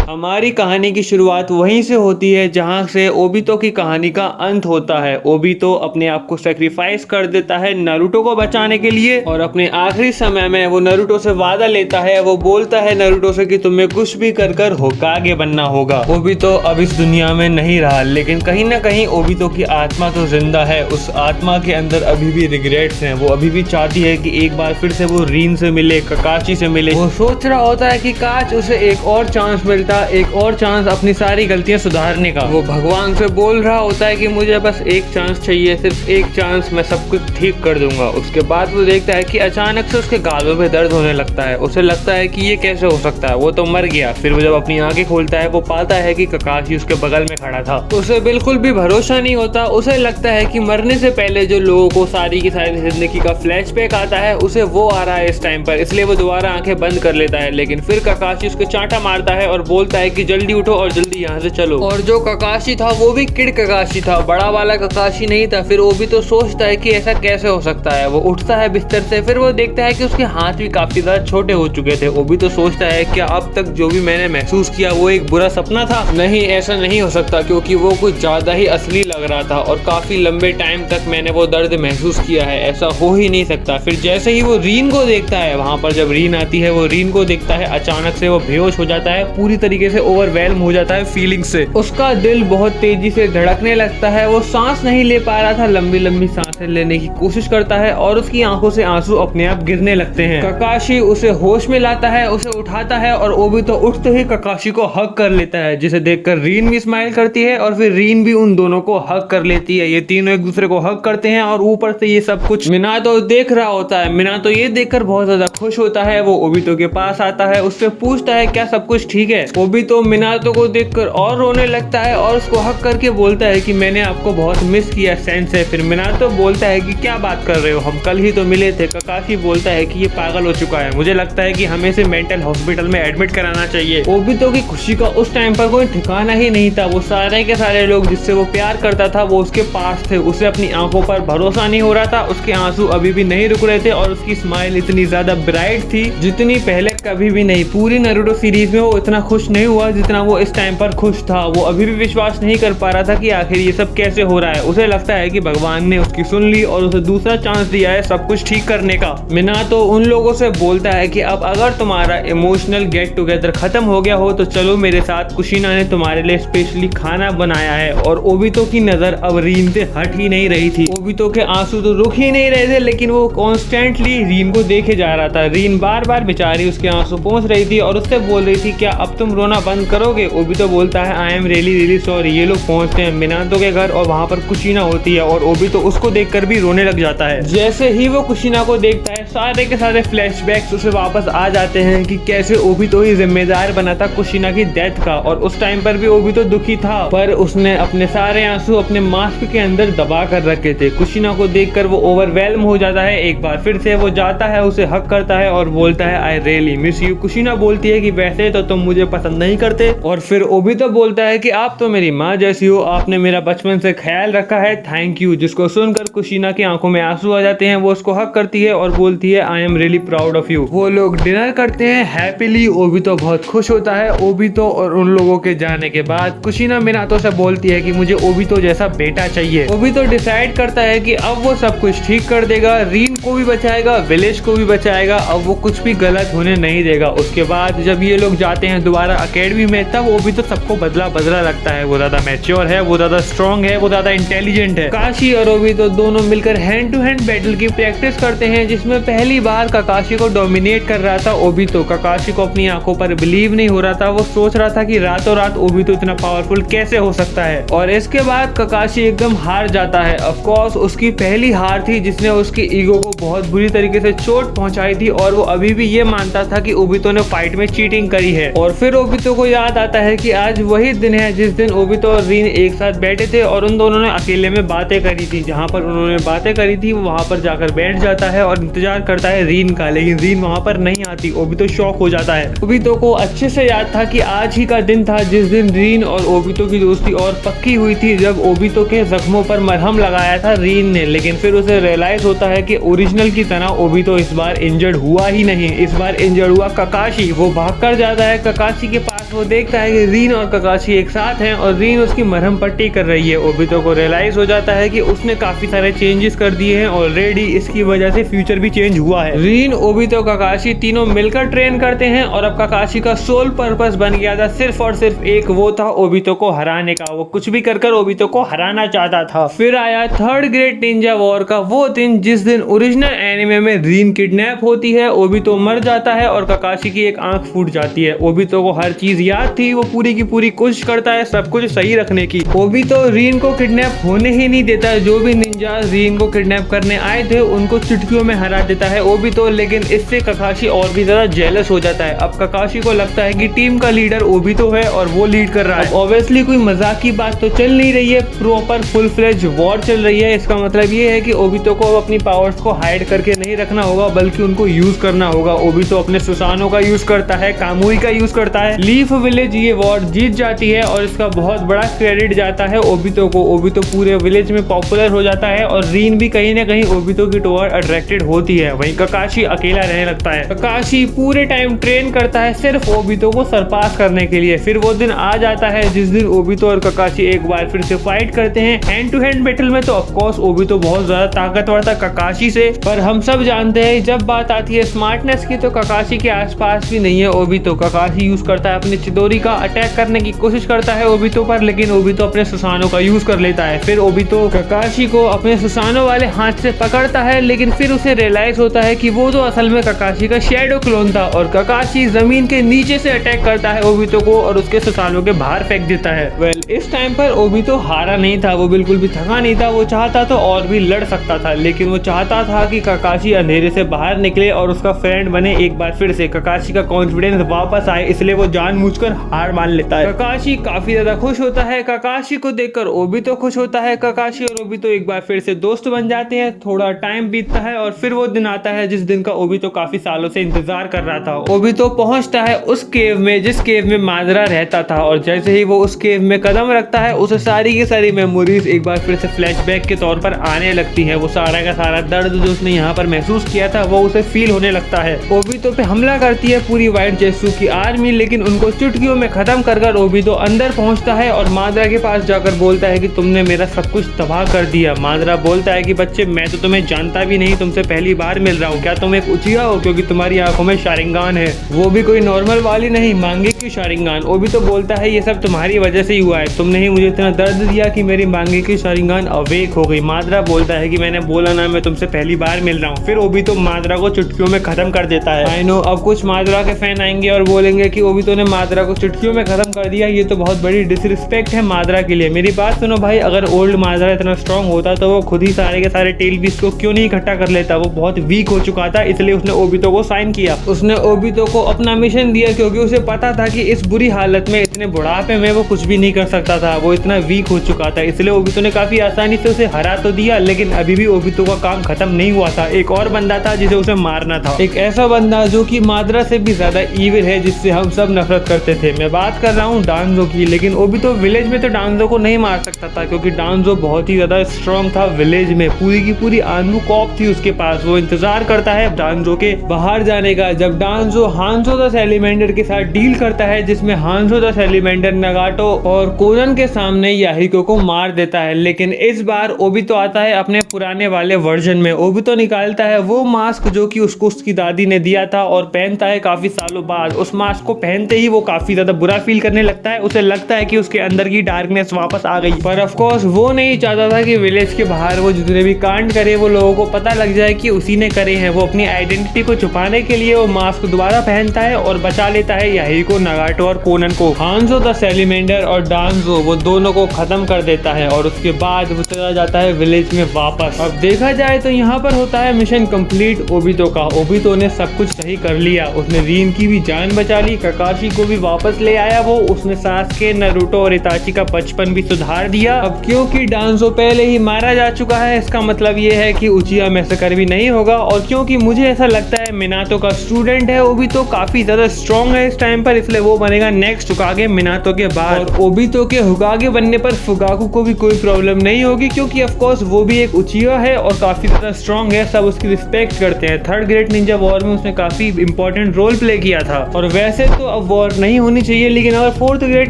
हमारी कहानी की शुरुआत वहीं से होती है जहां से ओबितो की कहानी का अंत होता है। ओबितो अपने आप को सेक्रीफाइस कर देता है नारुतो को बचाने के लिए और अपने आखिरी समय में वो नारुतो से वादा लेता है। वो बोलता है नारुतो से कि तुम्हें कुछ भी कर कर होकागे बनना होगा। ओबितो अब इस दुनिया में नहीं रहा, लेकिन कहीं ना कहीं ओबितो की आत्मा तो जिंदा है। उस आत्मा के अंदर अभी भी रिग्रेट्स हैं। वो अभी भी चाहती है कि एक बार फिर से वो रीन से मिले, ककाशी से मिले। वो सोच रहा होता है कि काश उसे एक और चांस मिलता, एक और चांस अपनी सारी गलतियां सुधारने का। वो भगवान से बोल रहा होता है कि मुझे बस एक चांस चाहिए, सिर्फ एक चांस, मैं सब कुछ ठीक कर दूंगा। उसके बाद वो देखता है कि अचानक से उसके गालों में दर्द होने लगता है। उसे लगता है कि ये कैसे हो सकता है, वो तो मर गया। फिर वो जब अपनी आंखें खोलता है वो पाता है कि ककाशी उसके बगल में खड़ा था। उसे बिल्कुल भी भरोसा नहीं होता। उसे लगता है कि मरने से पहले जो लोगों को सारी की सारी जिंदगी का फ्लैशबैक आता है उसे वो आ रहा है इस टाइम पर, इसलिए वो दोबारा आंखें बंद कर लेता है। लेकिन फिर ककाशी उसको चांटा मारता है और बोलता है कि जल्दी उठो और जल्दी यहाँ से चलो। और जो ककाशी था वो भी किड ककाशी था, बड़ा वाला ककाशी नहीं था। फिर वो भी तो सोचता है कि ऐसा कैसे हो सकता है। वो उठता है बिस्तर से, फिर वो देखता है कि उसके हाथ भी काफी ज्यादा छोटे हो चुके थे। वो भी तो सोचता है क्या अब तक जो भी मैंने महसूस किया वो एक बुरा सपना था? नहीं, ऐसा नहीं हो सकता, क्योंकि वो कुछ ज्यादा ही असली लग रहा था और काफी लंबे टाइम तक मैंने वो दर्द महसूस किया है। ऐसा हो ही नहीं सकता। फिर जैसे ही वो रीन को देखता है, वहां पर जब रीन आती है वो रीन को देखता है, अचानक से वो बेहोश हो जाता है, पूरी तरीके से ओवरवेल्म हो जाता है फीलिंग से। उसका दिल बहुत तेजी से धड़कने लगता है। वो सांस नहीं ले पा रहा था, लंबी लंबी सांसें लेने की कोशिश करता है और उसकी आंखों से आंसू अपने आप गिरने लगते हैं। ककाशी उसे होश में लाता है, उसे उठाता है और ओबितो उठते ही ककाशी को हग कर लेता है, जिसे देखकर रीन भी स्माइल करती है और फिर रीन भी उन दोनों को हग कर लेती है। ये तीनों एक दूसरे को हग करते हैं और ऊपर से ये सब कुछ मिनातो देख रहा होता है। मिनातो ये देखकर बहुत ज्यादा खुश होता है। वो ओबितो के पास आता है, उससे पूछता है क्या सब कुछ ठीक है। ओबितो मिनातो को देखकर और रोने लगता है और उसको हक करके बोलता है कि मैंने आपको बहुत मिस किया सेंसे। फिर मिनातो बोलता है कि क्या बात कर रहे हो, हम कल ही तो मिले थे। ककाशी बोलता है कि ये पागल हो चुका है, मुझे लगता है कि हमें इसे मेंटल हॉस्पिटल में एडमिट कराना चाहिए। ओबितो की खुशी का उस टाइम पर कोई ठिकाना ही नहीं था। वो सारे के सारे लोग जिससे वो प्यार करता था वो उसके पास थे। उसे अपनी आंखों पर भरोसा नहीं हो रहा था। उसके आंसू अभी भी नहीं रुक रहे थे और उसकी स्माइल इतनी ज्यादा ब्राइट थी जितनी पहले कभी भी नहीं। पूरी नारुतो सीरीज में वो इतना खुश नहीं हुआ जितना वो इस टाइम पर खुश था। वो अभी भी विश्वास नहीं कर पा रहा था कि आखिर ये सब कैसे हो रहा है। उसे लगता है कि भगवान ने उसकी सुन ली और उसे दूसरा चांस दिया है सब कुछ ठीक करने का। मिनातो उन लोगों से बोलता है कि अब अगर तुम्हारा इमोशनल गेट टुगेदर खत्म हो गया हो तो चलो मेरे साथ, कुशिना ने तुम्हारे लिए स्पेशली खाना बनाया है। और ओबितो की नजर अब रीन से हट ही नहीं रही थी। ओबितो के आंसू तो रुक ही नहीं रहे थे, लेकिन वो कॉन्स्टेंटली रीन को देखे जा रहा था। रीन बार बार बेचारी उसके आंसू पहुंच रही थी और उससे बोल रही थी क्या अब तुम रोना बंद करोगे? ओबितो बोलता है I am really really sorry. ये लोग पहुंचते हैं मिनातो के घर और वहां पर कुशिना होती है और ओबितो उसको देखकर भी रोने लग जाता है। जैसे ही वो कुशिना को देखता है सारे के सारे फ्लैशबैक्स उसे वापस आ जाते हैं कि कैसे ओबितो ही जिम्मेदार बना था कुशिना की डेथ का। और उस टाइम पर भी ओबितो दुखी था, पर उसने अपने सारे आंसू अपने मास्क के अंदर दबा कर रखे थे। कुशिना को देखकर वो ओवरवेल्म हो जाता है। एक बार फिर से वो जाता है, उसे हक करता है और बोलता है आई रियली मिस यू। कुशिना बोलती है कि वैसे तो तुम मुझे पसंद नहीं करते। और फिर ओबितो बोलता है कि आप तो मेरी माँ जैसी हो, आपने मेरा बचपन से ख्याल रखा है, थैंक यू। जिसको सुनकर कुशिना की आंखों में आंसू आ जाते हैं। वो उसको हक करती है और बोलती है I am really proud of you. वो लोग डिनर करते हैं हैप्पीली। ओबितो बहुत खुश होता है। ओबितो और उन लोगों के जाने के बाद कुशिना मिनातो से बोलती है कि मुझे ओबितो जैसा बेटा चाहिए। ओबितो डिसाइड करता है कि अब वो सब कुछ ठीक कर देगा, रीन को भी बचाएगा, विलेज को भी बचाएगा। अब वो कुछ भी गलत होने नहीं देगा। उसके बाद जब ये लोग जाते हैं दोबारा अकेडमी में, तब ओबितो सबको बदला बदला लगता है। वो ज्यादा मैच्योर है, वो ज्यादा स्ट्रॉन्ग है, वो ज्यादा इंटेलिजेंट है। काशी और ओबितो दोनों मिलकर हैंड टू हैंड बैटल की प्रैक्टिस करते हैं, जिसमें पहली बार ककाशी को डोमिनेट कर रहा था ओबितो। ककाशी को अपनी आंखों पर बिलीव नहीं हो रहा था। वो सोच रहा था कि रातों रात ओबितो इतना पावरफुल कैसे हो सकता है। और इसके बाद ककाशी एकदम हार जाता है। ऑफ कोर्स उसकी पहली हार थी जिसने उसकी ईगो को बहुत बुरी तरीके से चोट पहुंचाई थी और वो अभी भी ये मानता था कि ओबितो ने फाइट में चीटिंग करी है। और फिर ओबितो को याद आता है कि आज वही दिन है जिस दिन ओबितो और रीन एक साथ बैठे थे और उन दोनों ने अकेले में बातें करी थी। जहां पर उन्होंने बातें करी थी वहां पर जाकर बैठ जाता है और इंतजार करता है रीन का, लेकिन रीन वहां पर नहीं आती। ओबितो शॉक हो जाता है। ओबितो को अच्छे से याद था कि आज ही का दिन था जिस दिन रीन और ओबितो की दोस्ती और पक्की हुई थी, जब ओबितो के जख्मों पर मरहम लगाया था रीन ने। लेकिन फिर उसे रियलाइज होता है कि ओरिजिनल की तरह ओबितो इस बार इंजर्ड हुआ ही नहीं। इस बार इंजर्ड हुआ ककाशी। वो भाग कर जाता है ककाशी के पास। वो देखता है कि रीन और ककाशी एक साथ हैं और रीन उसकी मरहम पट्टी कर रही है। ओबितो को रियलाइज हो जाता है कि उसने काफी सारे चेंजेस कर दिए हैं ऑलरेडी, इसकी वजह से फ्यूचर भी चेंज हुआ है। रीन, ओबितो, ककाशी तीनों मिलकर ट्रेन करते हैं और अब ककाशी का सोल पर्पस बन गया था सिर्फ और सिर्फ एक, वो था ओबितो को हराने का। वो कुछ भी कर ओबितो को हराना चाहता था। फिर आया थर्ड ग्रेट निंजा वॉर का वो दिन जिस दिन ओरिजिनल एनिमे में रीन किडनैप होती है, ओबितो मर जाता है और ककाशी की एक आंख फूट जाती है। ओबितो को हर चीज याद थी, वो पूरी की पूरी कोशिश करता है सब कुछ सही रखने की। ओबितो रीन को किडनैप होने ही नहीं देता है। जो भी निंजा रीन को किडनैप करने आए थे उनको चुटकियों में हरा देता है ओबितो, लेकिन इससे ककाशी और भी ज्यादा जेलस हो जाता है। अब ककाशी को लगता है कि टीम का लीडर ओबितो है और वो लीड कर रहा है। ऑब्वियसली कोई मजाक की बात तो चल नहीं रही है, प्रॉपर फुल फ्लेज वॉर चल रही है। इसका मतलब ये है कि ओबितो को अपनी पावर्स को हाइड करके नहीं रखना होगा बल्कि उनको यूज करना होगा। ओबितो अपने सुसानो का यूज करता है, कामुई का यूज करता है। लीफ विलेज ये वॉर जीत जाती है और इसका बहुत बड़ा क्रेडिट जाता है ओबितो को। ओबितो पूरे विलेज में पॉपुलर हो जाता है और रीन भी कहीं ना कहीं ओबितो की टुवर्ड अट्रैक्टेड होती है। वहीं ककाशी अकेला रहने लगता है। ककाशी पूरे टाइम ट्रेन करता है सिर्फ ओबितो को सरपास करने के लिए। फिर वो दिन आ जाता है जिस दिन ओबितो और ककाशी एक बार फिर से फाइट करते हैं हैंड टू हैंड बैटल में। तो ऑफकोर्स ओबितो बहुत ज्यादा ताकतवर था ककाशी से, पर हम सब जानते हैं जब बात आती है स्मार्टनेस की तो ककाशी के आसपास भी नहीं है ओबितो। ककाशी यूज करता है अपनी चिदोरी का, अटैक करने की कोशिश करता है ओबितो पर, लेकिन ओबितो अपने सुसानो का यूज कर लेता है। फिर ओबितो ककाशी को अपने सुसानो वाले हाथ से पकड़ता है, लेकिन फिर उसे रियलाइज होता है कि वो तो असल में ककाशी का शैडो क्लोन था और ककाशी जमीन के नीचे से अटैक करता है ओबितो को और उसके सुसानो के बाहर फेंक देता है। इस टाइम पर ओबितो हारा नहीं था, वो बिल्कुल भी थका नहीं था। वो चाहता तो और भी लड़ सकता था, लेकिन वो चाहता था कि ककाशी अंधेरे से बाहर निकले और उसका फ्रेंड बने एक बार फिर से। ककाशी का कॉन्फिडेंस वापस आए, इसलिए वो जानबूझकर हार मान लेता है। ककाशी काफी ज्यादा खुश होता है। ककाशी को देखकर ओबितो खुश होता है। ककाशी और ओबितो एक बार फिर से दोस्त बन जाते हैं। थोड़ा टाइम बीतता है और फिर वो दिन आता है जिस दिन का ओबितो काफी सालों से इंतजार कर रहा था। ओबितो पहुंचता है उस केव में जिस केव में माजरा रहता था और जैसे ही वो उस केव में कदम रखता है उसे सारी की सारी मेमोरीज एक बार फिर से फ्लैशबैक के तौर पर आने लगती है। वो सारा का सारा दर्द जो उसने यहाँ पर महसूस किया था वो उसे फील होने लगता है। ओबितो पे हमला करती है पूरी व्हाइट जेसू की आर्मी, लेकिन उनको चुटकियों में खत्म कर ओबितो अंदर पहुंचता है और माजरा के पास जाकर बोलता है कि तुमने मेरा सब कुछ तबाह कर दिया। माजरा बोलता है कि बच्चे मैं तो तुम्हें जानता भी नहीं, तुमसे पहली बार मिल रहा हूँ। क्या तुम एक उचिया हो क्योंकि तुम्हारी आंखों में शारिंगान है, वो भी कोई नॉर्मल वाली नहीं, मांगे की शारिंगान। ओबितो बोलता है ये सब तुम्हारी वजह से ही हुआ है, तुमने ही मुझे इतना दर्द दिया कि मेरी मांगे की शारिंगान अवेक हो गई। माजरा बोलता है कि मैंने बोला ना मैं तुमसे पहली बार मिल रहा हूँ। फिर ओबितो माजरा को चुटकियों में खत्म कर देता है। आई नो अब कुछ माजरा के फैन आएंगे और बोलेंगे कि ओबितो ने माजरा को चुटकियों में खत्म कर दिया, ये तो बहुत बड़ी डिसरिस्पेक्ट है माजरा के लिए। मेरी बात सुनो भाई, अगर ओल्ड माजरा इतना स्ट्रांग होता तो वो खुद ही सारे के सारे टेल बीस्ट को क्यों नहीं इकट्ठा कर लेता। वो बहुत वीक हो चुका था, इसलिए उसने ओबितो को साइन किया। उसने ओबितो को अपना मिशन दिया क्योंकि उसे पता था कि इस बुरी हालत में इतने बुढ़ापे में वो कुछ भी नहीं कर सकता था, वो इतना वीक हो चुका था। इसलिए ओबितो ने काफी आसानी से उसे हरा तो दिया, लेकिन अभी भी ओबितो का काम खत्म नहीं हुआ था। एक और बंदा था जिसे उसे मारना था, एक ऐसा बंदा जो कि माजरा से भी ज्यादा ईविल है, जिससे हम सब नफरत करते थे। मैं बात कर रहा हूँ डांजो की। लेकिन ओबितो विलेज में तो डांजो को नहीं मार सकता था क्योंकि डांजो बहुत ही ज्यादा स्ट्रांग था। विलेज में पूरी की पूरी आर्मी कॉप थी उसके पास। वो इंतजार करता है डांजो के बाहर जाने का। जब डांजो हांजो द सैलीमेंडर के साथ डील करता है जिसमें हांजो द सैलीमेंडर नगाटो और कोनन के सामने याहिको को मार देता है, लेकिन इस बार ओबितो आता है अपने पुराने वाले वर्जन में। ओबितो निकालता है वो मास्क जो कि उसको उसकी दादी ने दिया था और पहनता है काफी सालों बाद। उस मास्क को पहनते ही वो काफी ज्यादा बुरा फील करने लगता है। उसे लगता है कि उसके अंदर की डार्कनेस वापस आ गई, पर ऑफ कोर्स वो नहीं चाहता था कि विलेज के बाहर वो जितने भी कांड करे वो लोगों को पता लग जाए कि उसी ने करे हैं। वो अपनी आइडेंटिटी को छुपाने के लिए वो मास्क दोबारा पहनता है और बचा लेता है याहिको, नगाटो और कोनन को। हांजो द सैलीमेंडर और डांजो वो दोनों को खत्म कर देता है और उसके बाद वो चला जाता है विलेज में वापस। अब देखा जाए तो यहाँ पर होता है मिशन कंप्लीट ओबितो का। ओबितो ने सब कुछ सही कर लिया, उसने रीन की भी जान बचा ली, ककाशी को भी वापस ले आया। वो उसने सासके, नारुतो और इताची का बचपन भी सुधार दिया। अब क्योंकि डांजो पहले ही मारा जा चुका है, इसका मतलब ये है कि उचिया मैसेकर भी नहीं होगा। और क्योंकि मुझे ऐसा लगता है मिनातो का स्टूडेंट है ओबितो, काफी ज्यादा स्ट्रॉन्ग है इस टाइम पर, इसलिए वो बनेगा नेक्स्ट हुकागे मिनातो के बाद। और ओबितो के हुकागे बनने पर फुगाकू को भी कोई प्रॉब्लम नहीं होगी क्योंकि ऑफ कोर्स वो भी एक उचिया है और काफी ज्यादा स्ट्रॉन्ग है, सब उसकी रिस्पेक्ट करते हैं। थर्ड ग्रेट निंजा वॉर में उसने काफी इंपॉर्टेंट रोल प्ले किया था। और वैसे तो अब वॉर नहीं होनी चाहिए, लेकिन अगर फोर्थ ग्रेट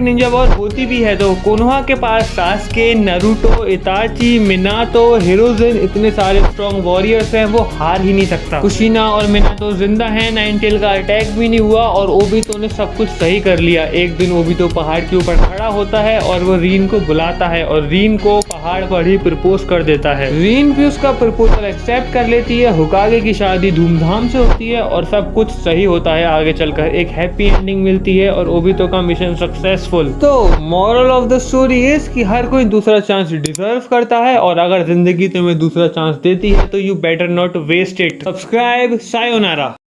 निंजा वॉर होती भी है तो कोनोहा के पास सास्के, नारुतो, इताची, मिनातो, हिरोजिन इतने सारे स्ट्रॉन्ग वॉरियर्स हैं, वो हार ही नहीं सकता। कुशिना और मिनातो जिंदा हैं, नाइन टेल का अटैक भी नहीं हुआ और ओबितो ने सब कुछ सही कर लिया। एक दिन ओबितो पहाड़ के ऊपर खड़ा होता है और वो रीन को बुलाता है और रीन को पहाड़ पर ही प्रपोज कर देता है। रीन भी उसका प्रपोजल एक्सेप्ट कर लेती है, हुकागे की शादी धूमधाम से होती है और सब कुछ सही होता है। आगे चलकर एक हैप्पी एंडिंग मिलती है और ओबितो का मिशन सक्सेसफुल। तो moral of the story is कि हर कोई दूसरा चांस डिजर्व करता है और अगर जिंदगी तुम्हें दूसरा चांस देती है तो you better not waste it. Subscribe, sayonara.